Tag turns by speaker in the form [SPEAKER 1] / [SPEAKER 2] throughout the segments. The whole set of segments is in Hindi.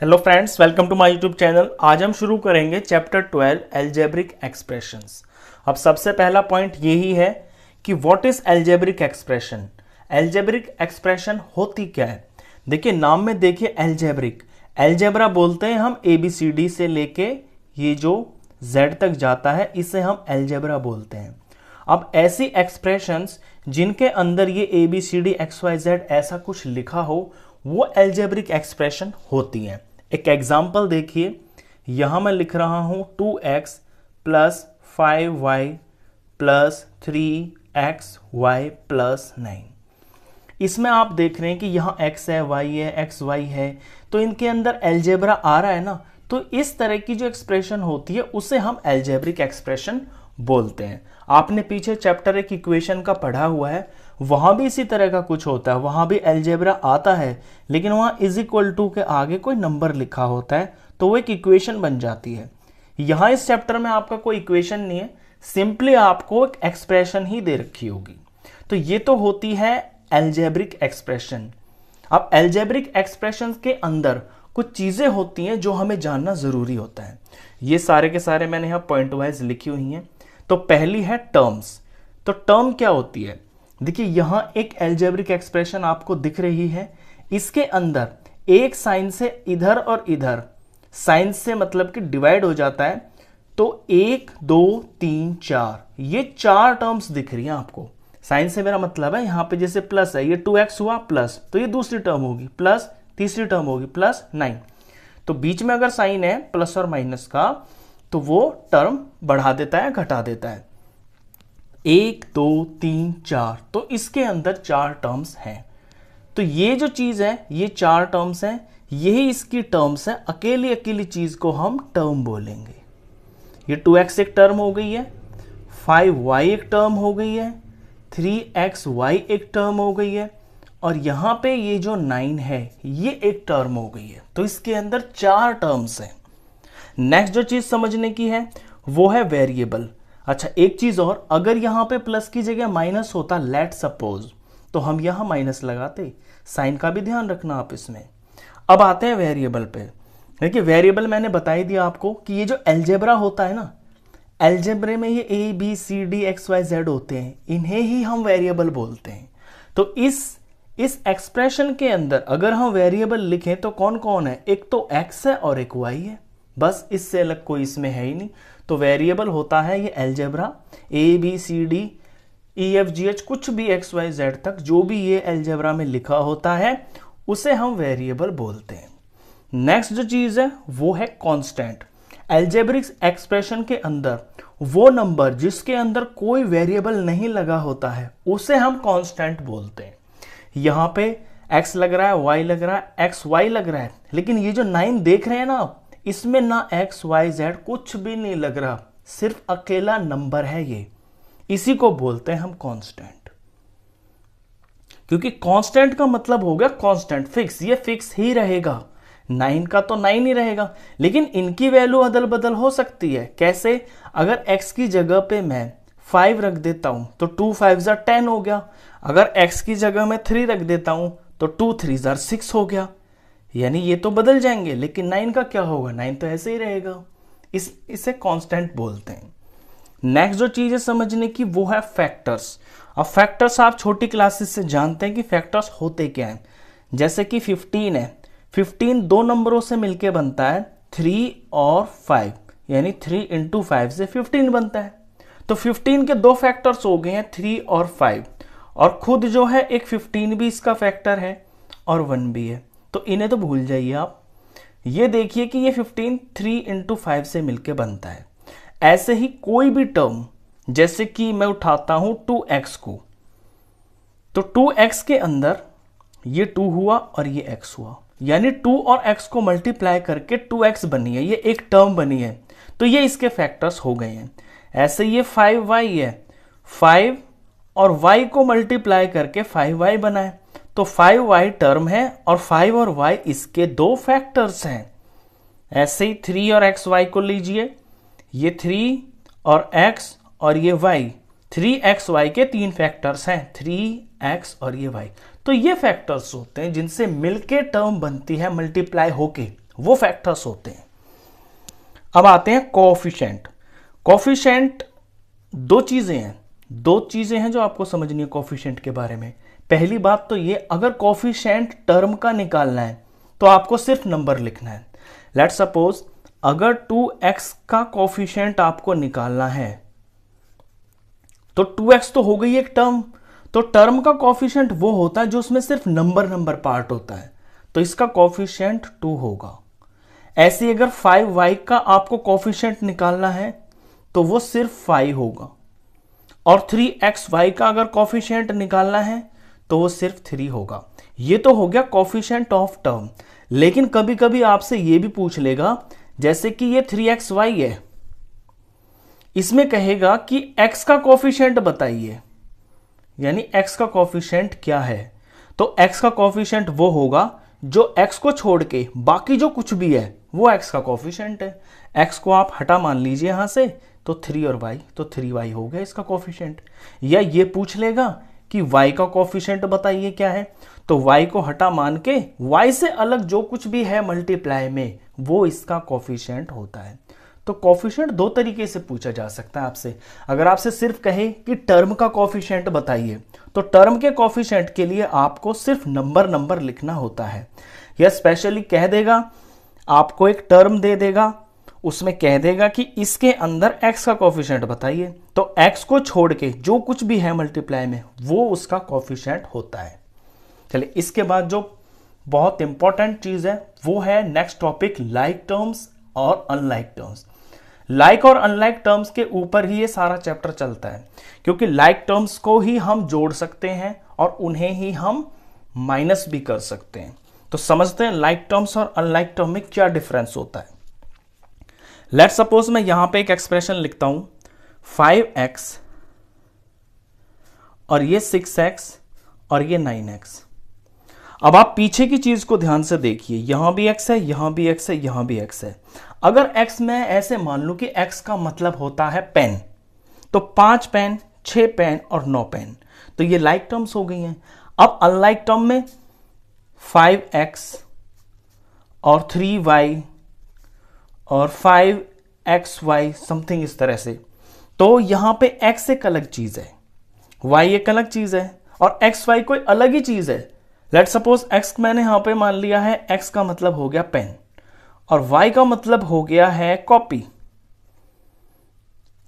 [SPEAKER 1] Hello friends, welcome to my YouTube channel. आज हम शुरू करेंगे चैप्टर 12 एल्जेब्रिक एक्सप्रेशंस। अब सबसे पहला पॉइंट यही है कि what is algebraic expression. Algebraic expression होती क्या है? देखिए, नाम में देखिए एल्जेब्रिक। एल्जेब्रा बोलते हैं हम ABCD से लेके ये जो Z तक जाता है, इसे हम एल्जेब्रा बोलते हैं। अब ऐसी एक्सप्रेशंस जिनके अंदर ये ABCD XYZ ऐसा कुछ लिखा हो, वो एल्जेब्रिक एक्सप्रेशन होती हैं। एक एग्जांपल देखिए, यहां मैं लिख रहा हूं 2x plus 5y plus 3xy plus 9। इसमें आप देख रहे हैं कि यहाँ x है, y है, xy है, तो इनके अंदर एल्जेब्रा आ रहा है ना। तो इस तरह की जो एक्सप्रेशन होती है उसे हम एल्जेब्रिक एक्सप्रेशन बोलते हैं। आपने पीछे चैप्टर एक इक्वेशन का पढ़ा हुआ है, वहां भी इसी तरह का कुछ होता है। वहां भी एल्जेब्रा आता है, लेकिन वहां इज इक्वल टू के आगे कोई नंबर लिखा होता है, तो वो एक इक्वेशन बन जाती है। यहां इस चैप्टर में आपका कोई इक्वेशन नहीं है, सिंपली आपको एक एक्सप्रेशन ही दे रखी होगी। तो ये तो होती है एल्जेब्रिक एक्सप्रेशन। अब एल्जेब्रिक एक्सप्रेशन के अंदर कुछ चीजें होती हैं जो हमें जानना जरूरी होता है। ये सारे के सारे मैंने यहाँ पॉइंट वाइज लिखी हुई हैं। तो पहली है टर्म्स। तो टर्म क्या होती है? देखिए, यहां एक एल्जेब्रिक एक्सप्रेशन आपको दिख रही है। इसके अंदर एक साइन से इधर और इधर, साइन से मतलब कि डिवाइड हो जाता है, तो 1 2 3 4 ये 4 टर्म्स दिख रही हैं आपको। साइन से मेरा मतलब है यहां पे जैसे प्लस है, ये 2x हुआ प्लस, तो ये दूसरी टर्म होगी प्लस, तीसरी टर्म होगी प्लस 9। तो बीच में अगर साइन है प्लस और माइनस का, तो वो टर्म बढ़ा देता है, घटा देता है। 1 2 3 4, तो इसके अंदर 4 टर्म्स हैं। तो ये जो चीज है, ये 4 टर्म्स हैं, यही इसकी टर्म्स है। अकेली अकेली चीज को हम टर्म बोलेंगे। ये 2x एक टर्म हो गई है, 5y एक टर्म हो गई है, 3xy एक टर्म हो गई है, और यहां पे ये जो 9 है ये एक टर्म हो गई है। तो इसके अंदर 4 टर्म्स हैं। नेक्स्ट जो चीज समझने की है वो है वेरिएबल। अच्छा, एक चीज और, अगर यहां पे प्लस की जगह माइनस होता, लेट सपोज, तो हम यहां माइनस लगाते। साइन का भी ध्यान रखना आप इसमें। अब आते हैं वेरिएबल पे। देखिए, वेरिएबल मैंने बता ही दिया आपको कि ये जो एल्जेब्रा होता है ना, एल्जेब्रे में ये ABCD XYZ होते हैं, इन्हें ही हम वेरिएबल बोलते हैं। तो इस एक्सप्रेशन के अंदर अगर हम वेरिएबल लिखें तो कौन कौन है? एक तो x है और एक y है, बस। इससे अलग कोई इसमें है ही नहीं। तो वेरिएबल होता है ये एल्जेब्रा, ABCDEFGH, कुछ भी XYZ तक जो भी ये एल्जेब्रा में लिखा होता है उसे हम वेरिएबल बोलते हैं। नेक्स्ट जो चीज है वो है कांस्टेंट। एल्जेब्रिक एक्सप्रेशन के अंदर वो नंबर जिसके अंदर कोई वेरिएबल नहीं लगा होता है उसे हम कांस्टेंट बोलते हैं। यहां पे x लग रहा है, y लग रहा है, xy लग रहा है, लेकिन ये जो 9 देख रहे हैं ना, इसमें ना XYZ कुछ भी नहीं लग रहा, सिर्फ अकेला नंबर है ये। इसी को बोलते हैं हम कांस्टेंट। क्योंकि कांस्टेंट का मतलब हो गया कांस्टेंट, फिक्स। ये फिक्स ही रहेगा। 9 का तो 9 ही रहेगा, लेकिन इनकी वैल्यू अदल बदल हो सकती है। कैसे? अगर x की जगह पे मैं 5 रख देता हूं तो 2 5 10 हो गया। अगर x की जगह मैं 3 रख देता हूं तो 2 3 6 हो गया। यानी ये तो बदल जाएंगे, लेकिन 9 का क्या होगा? 9 तो ऐसे ही रहेगा। इसे कांस्टेंट बोलते हैं। नेक्स्ट जो चीज है समझने की वो है फैक्टर्स। अब फैक्टर्स आप छोटी क्लासेस से जानते हैं कि फैक्टर्स होते क्या हैं। जैसे कि 15 है, 15 दो नंबरों से मिलके बनता है, 3 और 5, यानी 3 × 5 से 15 बनता है। तो 15 के दो फैक्टर्स हो गए हैं, 3 और 5, और खुद जो है एक 15 भी इसका फैक्टर है और 1 भी है। तो इन्हें तो भूल जाइए आप। ये देखिए कि ये 15 3 × 5 से मिलके बनता है। ऐसे ही कोई भी टर्म, जैसे कि मैं उठाता हूं 2x को, तो 2x के अंदर ये 2 हुआ और ये x हुआ, यानी 2 और x को मल्टीप्लाई करके 2x बनी है, ये एक टर्म बनी है। तो ये इसके फैक्टर्स हो गए हैं। ऐसे ये 5y है, 5 और y को मल्टीप्लाई करके 5y बना है, तो 5y टर्म है और 5 और y इसके दो फैक्टर्स हैं। ऐसे ही 3 और xy को लीजिए, ये 3 और x और ये y, 3xy के 3 फैक्टर्स हैं, 3x और ये y। तो ये फैक्टर्स होते हैं जिनसे मिलके टर्म बनती है, मल्टीप्लाई होके, वो फैक्टर्स होते हैं। अब आते हैं कोएफिशिएंट। कोएफिशिएंट दो चीजें हैं जो आपको समझनी है कोएफिशिएंट के बारे में। पहली बात तो ये, अगर कोएफिशिएंट टर्म का निकालना है तो आपको सिर्फ नंबर लिखना है। लेट्स सपोज अगर 2x का कोएफिशिएंट आपको निकालना है तो 2x तो हो गई एक टर्म, तो टर्म का कोएफिशिएंट वो होता है जो उसमें सिर्फ नंबर पार्ट होता है, तो इसका कोएफिशिएंट 2 होगा। ऐसे अगर 5y का आपको कोएफिशिएंट निकालना है तो वो सिर्फ 5 होगा, और 3xy का अगर कोएफिशिएंट निकालना है तो वो सिर्फ 3 होगा। ये तो हो गया कोएफिशिएंट ऑफ टर्म। लेकिन कभी कभी आपसे ये भी पूछ लेगा, जैसे कि ये 3xy है, इसमें कहेगा कि x का कोएफिशिएंट बताइए, यानी x का कोएफिशिएंट क्या है। तो x का कोएफिशिएंट वो होगा जो x को छोड़ के बाकी जो कुछ भी है वो x का कोएफिशिएंट है। x को आप हटा मान लीजिए यहां से, तो 3 और y, तो 3y हो गया इसका कोएफिशिएंट। या ये पूछ लेगा कि y का कोएफिशिएंट बताइए क्या है, तो y को हटा मान के y से अलग जो कुछ भी है मल्टीप्लाई में वो इसका कोएफिशिएंट होता है। तो कोएफिशिएंट दो तरीके से पूछा जा सकता है आपसे। अगर आपसे सिर्फ कहे कि टर्म का कोएफिशिएंट बताइए, तो टर्म के कोएफिशिएंट के लिए आपको सिर्फ नंबर लिखना होता है। या स्पेशली कह देगा, आपको एक टर्म दे देगा, उसमें कह देगा कि इसके अंदर x का कोएफिशिएंट बताइए, तो x को छोड़ के जो कुछ भी है मल्टीप्लाई में वो उसका कोएफिशिएंट होता है। चलिए, इसके बाद जो बहुत इंपॉर्टेंट चीज है वो है नेक्स्ट टॉपिक, लाइक टर्म्स और अनलाइक टर्म्स। लाइक और अनलाइक टर्म्स के ऊपर ही ये सारा चैप्टर चलता है, क्योंकि लाइक टर्म्स को ही हम जोड़ सकते हैं और उन्हें ही हम माइनस भी कर सकते हैं। तो समझते हैं लाइक टर्म्स और अनलाइक टर्म में क्या डिफरेंस होता है। लेट्स सपोज मैं यहां पे एक एक्सप्रेशन लिखता हूं 5x और ये 6x और ये 9x। अब आप पीछे की चीज को ध्यान से देखिए, यहां भी x है, यहां भी x है, यहां भी x है। अगर x मैं ऐसे मान लूं कि x का मतलब होता है पेन, तो 5 पेन, 6 पेन और 9 पेन, तो ये लाइक टर्म्स हो गई हैं। अब अनलाइक टर्म में 5x और 3y और 5xy समथिंग इस तरह से, तो यहां पे x एक अलग चीज है, y एक अलग चीज है और xy कोई अलग ही चीज है। लेट्स सपोज x मैंने यहां पे मान लिया है, x का मतलब हो गया पेन और y का मतलब हो गया है कॉपी,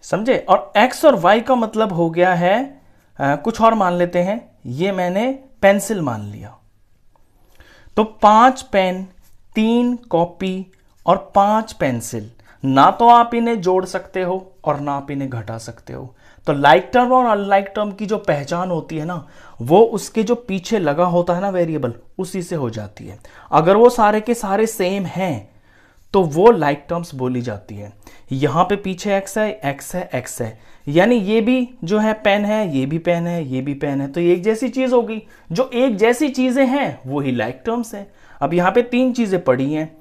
[SPEAKER 1] समझे। और x और y का मतलब हो गया है कुछ और मान लेते हैं, ये मैंने पेंसिल मान लिया। तो 5 पेन, 3 कॉपी और 5 पेंसिल, ना तो आप इन्हें जोड़ सकते हो और ना आप इन्हें घटा सकते हो। तो लाइक टर्म और अनलाइक टर्म की जो पहचान होती है ना, वो उसके जो पीछे लगा होता है ना वेरिएबल, उसी से हो जाती है। अगर वो सारे के सारे सेम हैं तो वो लाइक टर्म्स बोली जाती है। यहां पे पीछे x है, x है, x है, यानी ये भी जो है पेन है, ये भी पेन है, ये भी पेन है, तो ये एक जैसी चीज होगी। जो एक जैसी चीजें हैं वो ही लाइक टर्म्स है। अब यहाँ पे 3 चीजें पड़ी हैं,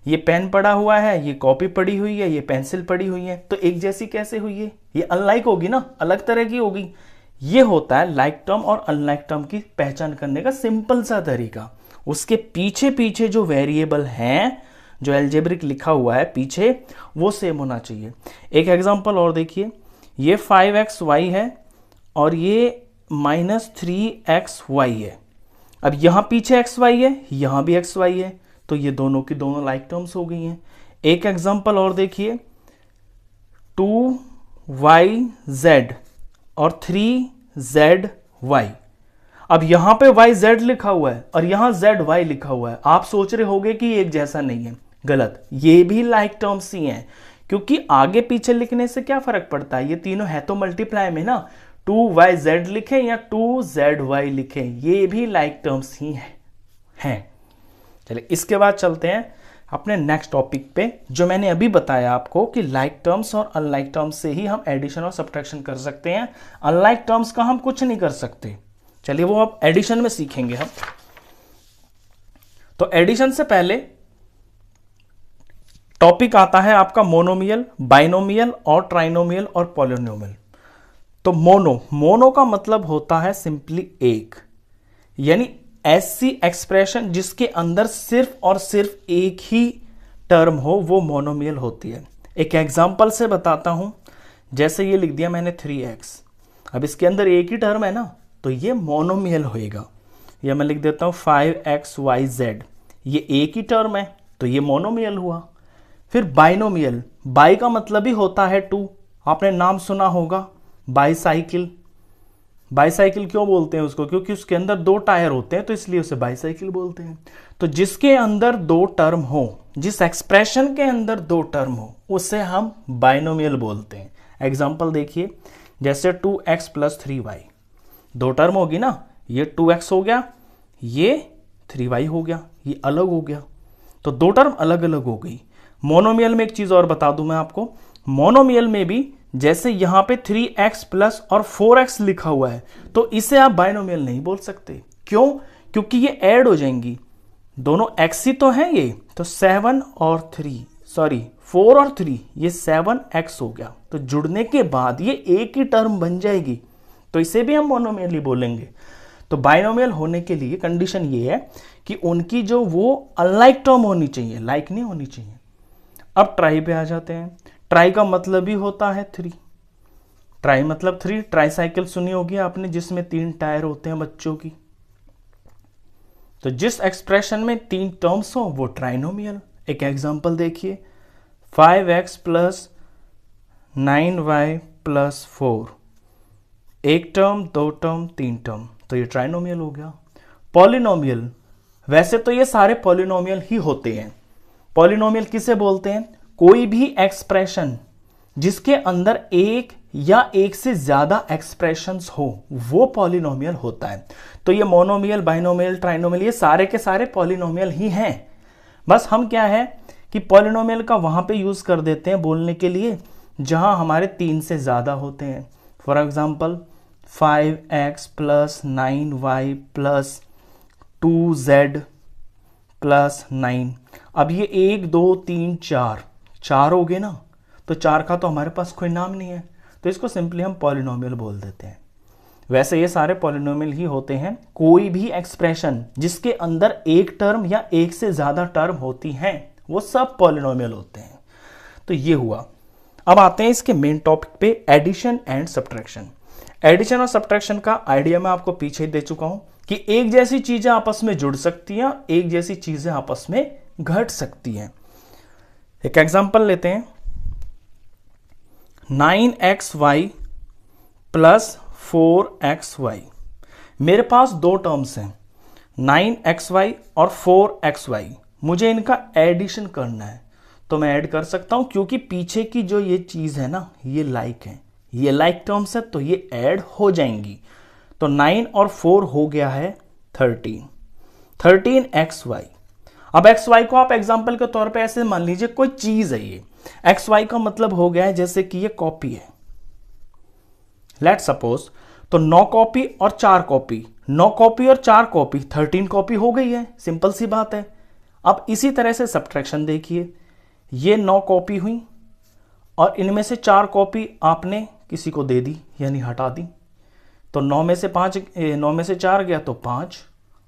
[SPEAKER 1] ये पेन पड़ा हुआ है, ये कॉपी पड़ी हुई है, ये पेंसिल पड़ी हुई है, तो एक जैसी कैसे हुई है? ये अनलाइक होगी ना, अलग तरह की होगी। ये होता है लाइक टर्म और अनलाइक टर्म की पहचान करने का सिंपल सा तरीका। उसके पीछे पीछे जो वेरिएबल हैं, जो अलजेब्रिक लिखा हुआ है पीछे, वो सेम होना चाहिए। एक एग्जांपल और देखिए, ये 5xy है और ये -3xy है। अब यहां पीछे xy है, यहां भी xy है, तो ये दोनों की दोनों लाइक टर्म्स हो गई हैं। एक एग्जांपल और देखिए, 2yz और 3zy। अब यहां पे yz लिखा हुआ है और यहां zy लिखा हुआ है। आप सोच रहे होंगे कि एक जैसा नहीं है, गलत। ये भी लाइक टर्म्स ही हैं, क्योंकि आगे पीछे लिखने से क्या फर्क पड़ता है, ये तीनों है तो मल्टीप्लाई में ना। 2yz लिखें या 2zy लिखें, ये भी लाइक टर्म्स ही हैं। चलिए, इसके बाद चलते हैं अपने नेक्स्ट टॉपिक पे, जो मैंने अभी बताया आपको कि लाइक टर्म्स और अनलाइक टर्म्स से ही हम एडिशन और सब्ट्रैक्शन कर सकते हैं। अनलाइक टर्म्स का हम कुछ नहीं कर सकते। चलिए, वो अब एडिशन में सीखेंगे हम। तो एडिशन से पहले टॉपिक आता है आपका मोनोमियल, बाइनोमियल और ट्राइनोमियल और पॉलिनोमियल। तो मोनो का मतलब होता है सिंपली एक, यानी ऐसी एक्सप्रेशन जिसके अंदर सिर्फ और सिर्फ एक ही टर्म हो वो मोनोमियल होती है। एक एग्जांपल से बताता हूं, जैसे ये लिख दिया मैंने 3x, अब इसके अंदर एक ही टर्म है ना, तो ये मोनोमियल होएगा। या मैं लिख देता हूं 5xyz, ये एक ही टर्म है तो ये मोनोमियल हुआ। फिर बाइनोमियल, बाई का मतलब ही होता है टू, आपने नाम सुना होगा बाईसाइकिल। बाईसाइकिल क्यों बोलते हैं उसको? क्योंकि उसके अंदर दो टायर होते हैं तो इसलिए उसे बाईसाइकिल बोलते हैं। तो जिसके अंदर दो टर्म हो, जिस एक्सप्रेशन के अंदर दो टर्म हो, उसे हम बाइनोमियल बोलते हैं। एग्जांपल देखिए, जैसे 2x + 3y, दो टर्म होगी ना, ये 2x हो गया, ये 3y हो गया, ये अलग हो गया, तो दो टर्म अलग अलग हो गई। मोनोमियल में एक चीज और बता दूं मैं आपको, मोनोमियल में भी जैसे यहां पे 3x प्लस और 4x लिखा हुआ है, तो इसे आप बाइनोमियल नहीं बोल सकते। क्यों? क्योंकि ये ऐड हो जाएंगी, दोनों x ही तो हैं ये, तो 4 और 3, ये 7x हो गया, तो जुड़ने के बाद ये एक ही टर्म बन जाएगी, तो इसे भी हम मोनोमियल ही बोलेंगे। तो बाइनोमियल होने के लिए कंडीशन ये है कि उनकी जो वो अनलाइक टर्म होनी चाहिए, लाइक नहीं होनी चाहिए। अब ट्राई पे आ जाते हैं। ट्राई का मतलब ही होता है 3, ट्राई मतलब 3, ट्राईसाइकिल सुनी होगी आपने, जिसमें 3 टायर होते हैं बच्चों की। तो जिस एक्सप्रेशन में 3 टर्म्स हो वो ट्राइनोमियल। एक एग्जांपल देखिए, 5x + 9y + 4, एक टर्म, दो टर्म, 3 टर्म, तो ये ट्राइनोमियल हो गया। पॉलिनोमियल, वैसे तो ये सारे पॉलिनोमियल ही होते हैं। पॉलिनोमियल किसे बोलते हैं? कोई भी एक्सप्रेशन जिसके अंदर एक या एक से ज्यादा एक्सप्रेशंस हो, वो पॉलिनोमियल होता है। तो ये मोनोमियल, बाइनोमियल, ट्राइनोमियल, ये सारे के सारे पॉलिनोमियल ही हैं। बस हम क्या है कि पॉलिनोमियल का वहां पे यूज कर देते हैं बोलने के लिए जहां हमारे 3 से ज्यादा होते हैं। For example 5x + 9y + 2z + 9। अब ये 1 2 3 4 हो गए ना, तो 4 का तो हमारे पास कोई नाम नहीं है, तो इसको सिंपली हम पॉलिनोमियल बोल देते हैं। वैसे ये सारे पॉलिनोमियल ही होते हैं। कोई भी एक्सप्रेशन जिसके अंदर एक टर्म या एक से ज्यादा टर्म होती हैं, वो सब पॉलिनोमियल होते हैं। तो ये हुआ। अब आते हैं इसके मेन टॉपिक पे, एडिशन एंड सब्ट्रैक्शन। एडिशन और सब्ट्रैक्शन का आइडिया मैं आपको पीछे ही दे चुका हूं कि एक जैसी चीजें आपस में जुड़ सकती हैं, एक जैसी चीजें आपस में घट सकती हैं। एक एग्जांपल लेते हैं, 9xy + 4xy। मेरे पास दो टर्म्स हैं, 9xy और 4xy। मुझे इनका एडिशन करना है, तो मैं ऐड कर सकता हूं, क्योंकि पीछे की जो ये चीज है ना, ये लाइक है, ये लाइक टर्म्स है, तो ये ऐड हो जाएंगी। तो 9 और 4 हो गया है 13xy। अब xy को आप एग्जांपल के तौर पे ऐसे मान लीजिए कोई चीज है ये। xy का मतलब हो गया है जैसे कि ये कॉपी है, लेट सपोज, तो 9 कॉपी और 4 कॉपी, 9 कॉपी और 4 कॉपी, 13 कॉपी हो गई है, सिंपल सी बात है। अब इसी तरह से सब्ट्रैक्शन देखिए, ये 9 कॉपी हुई और इनमें से 4 कॉपी आपने किसी को दे दी, यानी हटा दी, तो 9 में से 4 गया तो 5,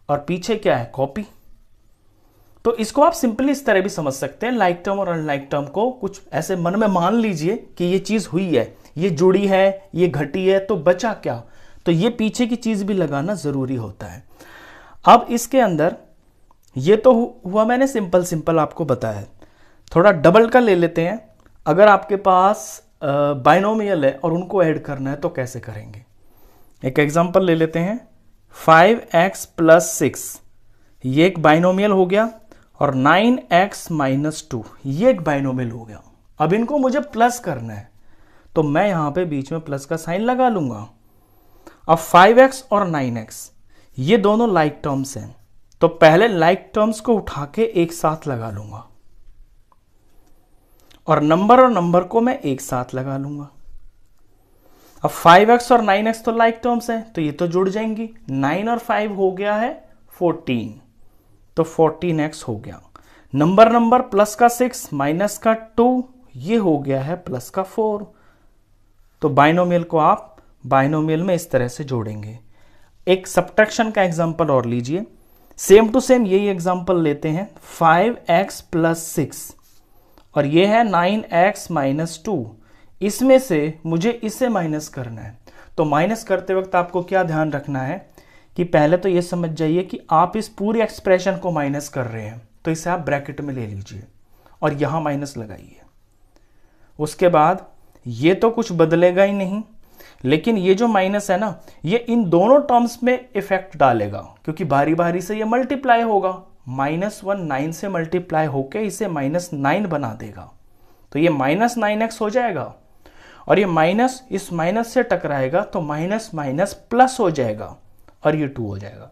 [SPEAKER 1] और पीछे क्या है? कॉपी। तो इसको आप सिंपली इस तरह भी समझ सकते हैं, लाइक टर्म और अनलाइक टर्म को कुछ ऐसे मन में मान लीजिए कि ये चीज हुई है, ये जुड़ी है, ये घटी है, तो बचा क्या? तो ये पीछे की चीज भी लगाना जरूरी होता है। अब इसके अंदर ये तो हुआ, मैंने सिंपल आपको बताया। थोड़ा डबल का ले लेते हैं। अगर आपके पास बाइनोमियल है और उनको ऐड करना है तो कैसे करेंगे? एक एग्जांपल ले लेते हैं, 5x + 6, ये एक बाइनोमियल हो गया, और 9x - 2, ये एक बाइनोमियल हो गया। अब इनको मुझे प्लस करना है, तो मैं यहां पे बीच में प्लस का साइन लगा लूंगा। अब 5x और 9x, ये दोनों लाइक टर्म्स हैं, तो पहले लाइक टर्म्स को उठा के एक साथ लगा लूंगा, और नंबर को मैं एक साथ लगा लूंगा। अब 5x और 9x तो लाइक टर्म्स हैं, तो ये तो जुड़ जाएंगी। 9 और 5 हो गया है 14, तो 14x हो गया। नंबर प्लस का 6 माइनस का 2, ये हो गया है प्लस का 4। तो बाइनोमियल को आप बाइनोमियल में इस तरह से जोड़ेंगे। एक सब्ट्रैक्शन का एग्जांपल और लीजिए, सेम टू सेम यही एग्जांपल लेते हैं, 5x + 6, और ये है 9x माइनस 2। इसमें से मुझे इसे माइनस करना है। तो माइनस करते वक्त आपको क्या ध्यान रखना है कि पहले तो ये समझ जाइए कि आप इस पूरी एक्सप्रेशन को माइनस कर रहे हैं, तो इसे आप ब्रैकेट में ले लीजिए और यहां माइनस लगाइए। उसके बाद ये तो कुछ बदलेगा ही नहीं, लेकिन ये जो माइनस है ना, ये इन दोनों टर्म्स में इफेक्ट डालेगा, क्योंकि बारी बारी से ये मल्टीप्लाई होगा। -1 9 से मल्टीप्लाई होके इसे -9 बना देगा, तो ये -9x हो जाएगा, और ये माइनस इस माइनस से टकराएगा तो माइनस माइनस प्लस हो जाएगा और ये 2 हो जाएगा।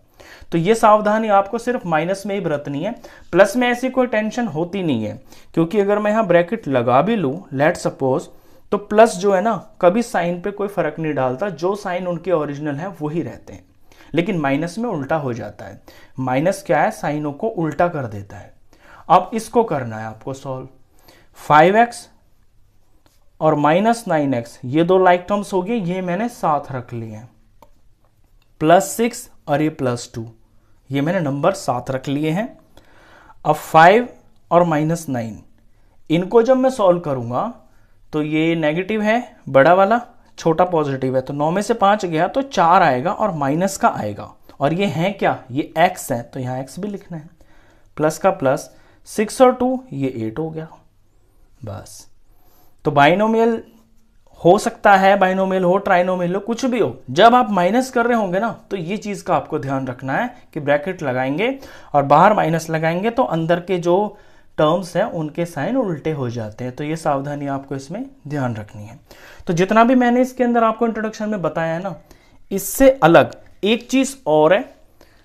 [SPEAKER 1] तो ये सावधानी आपको सिर्फ माइनस में ही बरतनी है, प्लस में ऐसी कोई टेंशन होती नहीं है, क्योंकि अगर मैं यहाँ ब्रैकेट लगा भी लूँ लेट सपोज, तो प्लस जो है ना कभी साइन पे कोई फर्क नहीं डालता, जो साइन उनके ओरिजिनल है वही रहते हैं। लेकिन माइनस में उल्टा हो जाता है। माइनस क्या है, साइनों को उल्टा कर देता है। अब इसको करना है आपको सॉल्व। 5x और -9x ये दो लाइक टर्म्स हो गए, ये मैंने साथ रख लिए हैं। +6 और ये +2 ये मैंने नंबर साथ रख लिए हैं। अब 5 और -9 इनको जब मैं सॉल्व करूंगा तो ये नेगेटिव है बड़ा वाला, छोटा पॉजिटिव है, तो 9 में से 5 गया तो 4 आएगा और माइनस का आएगा। और ये है क्या, ये x है, तो यहाँ x भी लिखना है। प्लस का प्लस, 6 और 2 ये 8 हो गया बस। तो बाइनोमियल हो सकता है, बाइनोमियल हो, ट्राइनोमियल हो, कुछ भी हो, जब आप माइनस कर रहे होंगे ना तो ये चीज का आपको ध्यान रखना है कि ब्रैकेट लगाएंगे और बाहर माइनस लगाएंगे तो अंदर के जो टर्म्स हैं उनके साइन उल्टे हो जाते हैं। तो ये सावधानी आपको इसमें ध्यान रखनी है। तो जितना भी मैंने इसके अंदर आपको इंट्रोडक्शन में बताया है ना, इससे अलग एक चीज और है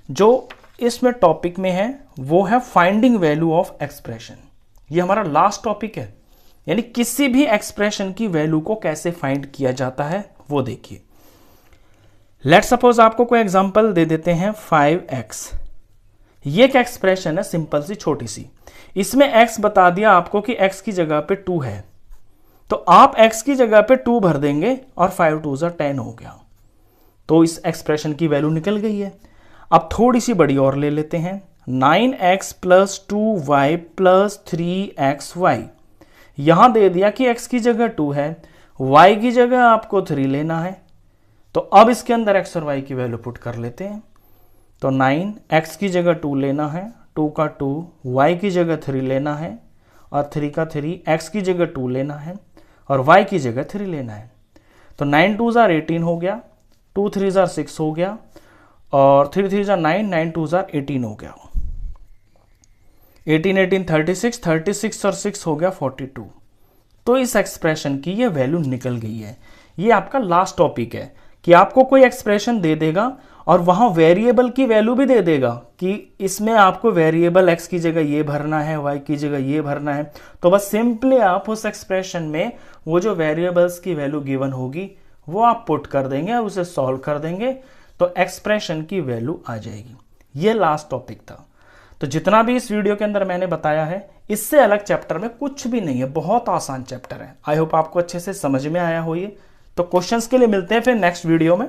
[SPEAKER 1] जो इसमें टॉपिक में है, वो है फाइंडिंग वैल्यू ऑफ एक्सप्रेशन। ये हमारा लास्ट टॉपिक है, यानी किसी भी एक्सप्रेशन की वैल्यू को कैसे फाइंड किया जाता है वो देखिए। लेट सपोज आपको कोई एग्जांपल दे देते हैं 5x। ये एक एक्सप्रेशन है सिंपल सी छोटी सी, इसमें x बता दिया आपको कि x की जगह पे 2 है, तो आप x की जगह पे 2 भर देंगे और 5 2 10 हो गया। तो इस एक्सप्रेशन की वैल्यू निकल गई है। अब थोड़ी सी बड़ी और ले लेते हैं, 9x + 2y + 3xy। यहां दे दिया कि x की जगह 2 है, y की जगह आपको 3 लेना है। तो अब इसके अंदर x और y की वैल्यू पुट कर लेते हैं। तो 9 x की जगह 2 लेना है, 2 का 2, y की जगह 3 लेना है, और 3 का 3, x की जगह 2 लेना है और y की जगह 3 लेना है। तो 9 2 18 हो गया, 2 3 6 हो गया, और 3 3 9, 9 2 18 हो गया। 18 18 36, 36 और 6 हो गया 42। तो इस एक्सप्रेशन की ये वैल्यू निकल गई है। ये आपका लास्ट टॉपिक है कि आपको कोई एक्सप्रेशन दे देगा और वहां वेरिएबल की वैल्यू भी दे देगा कि इसमें आपको वेरिएबल x की जगह ये भरना है, y की जगह ये भरना है। तो बस सिंपली आप उस एक्सप्रेशन में वो जो वेरिएबल्स की वैल्यू गिवन होगी वो आप पुट कर देंगे और उसे सॉल्व कर देंगे, तो एक्सप्रेशन की वैल्यू आ जाएगी। ये लास्ट टॉपिक था। तो जितना भी इस वीडियो के अंदर मैंने बताया है, इससे अलग चैप्टर में कुछ भी नहीं है, बहुत आसान चैप्टर है। आई होप आपको अच्छे से समझ में आया हो ये। तो क्वेश्चंस के लिए मिलते हैं फिर नेक्स्ट वीडियो में।